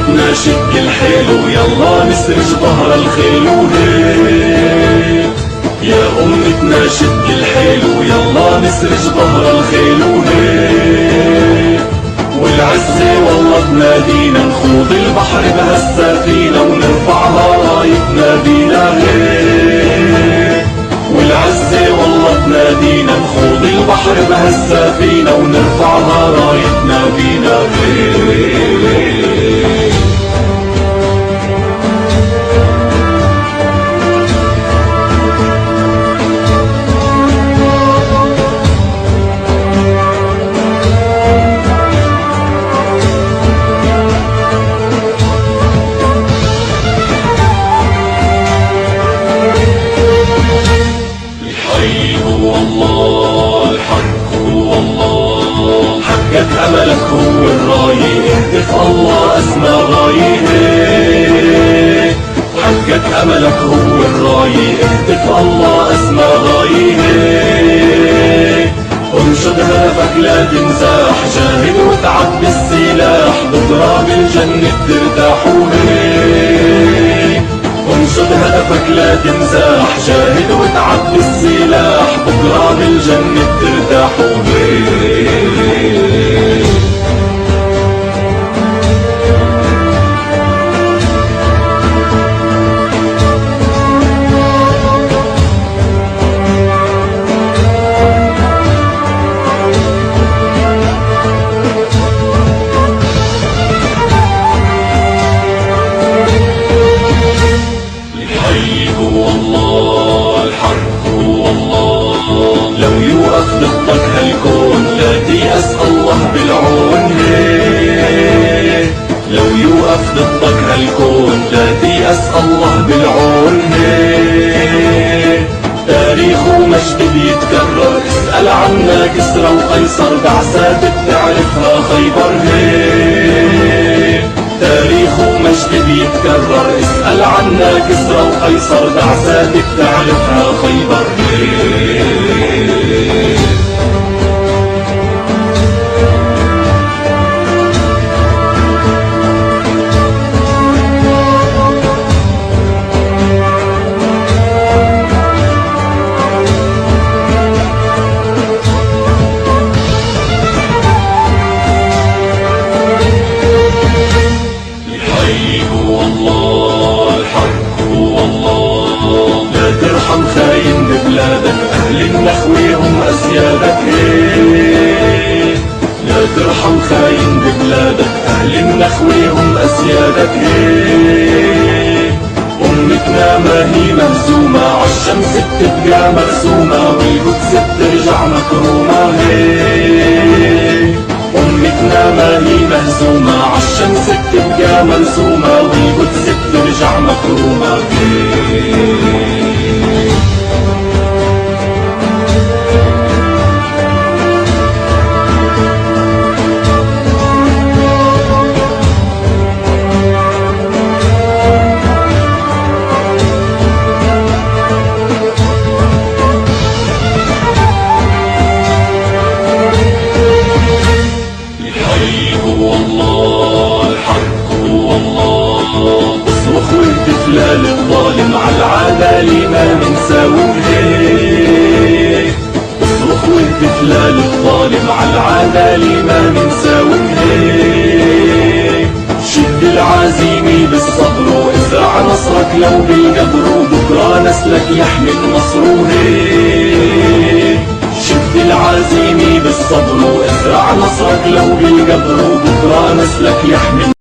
أمتنا شد الحيل ويلا نسرج ظهر الخيل وهيك. يا أمتنا شد الحيل ويلا نسرج ظهر الخيل وهيك. والعزة والله تنادينا نخوض البحر بهالسفينة ونرفعها رايتنا بينا هيك. والعزة والله تنادينا نخوض البحر بهالسفينة ونرفعها رايتنا بينا هيك. حقق أملك هو الراية، اهتف الله أسمى راية. حقق أملك هو الراية، اهتف الله أسمى راية. انشد هدفك لا تنزاح، جاهد وتعب بالسلاح، بكرة بالجنة ترتاح وهيك. انشد هدفك لا تنزاح، جاهد وتعب بالسلاح، بكرة بالجنة ترتاح وهيك. لو يوقف ضدك هالكون لا تيأس الله بالعون هيك. لو يوقف ضدك هالكون لا تيأس الله بالعون هيك. تاريخ ومجد بيتكرر، اسأل عنا كسرى وقيصر، بعثات بتعرفها خيبر هيك. تاريخ ومجد بيتكرر، اسأل عنا كسرى وقيصر، بعثات بتعرفها خيبر هيك. ترحم خاين ببلادك، أهل النخوة هم أسيادك هيك. لا ترحم خاين ببلادك، أهل النخوة هم أسيادك هيك. أمتنا ما هي مهزومة، عالشمس بتبقى مرسومة، والقدس بترجع مكرومة هيك. أمتنا ما هي مهزومة، عالشمس بتبقى مرسومة، والقدس بترجع مكرومة هيك. اصرخ واهتف لا للظالم، عالعدالة ما منساوي هيك. اصرخ واهتف لا للظالم، عالعدالة ما منساوي هيك. شد العزيمة بالصبر وازرع نصرك لو بالقبر، وبكرة نسلك يحمل نصره هيك. شد العزيمة بالصبر وازرع نصرك لو بالقبر، وبكرة نسلك يحمل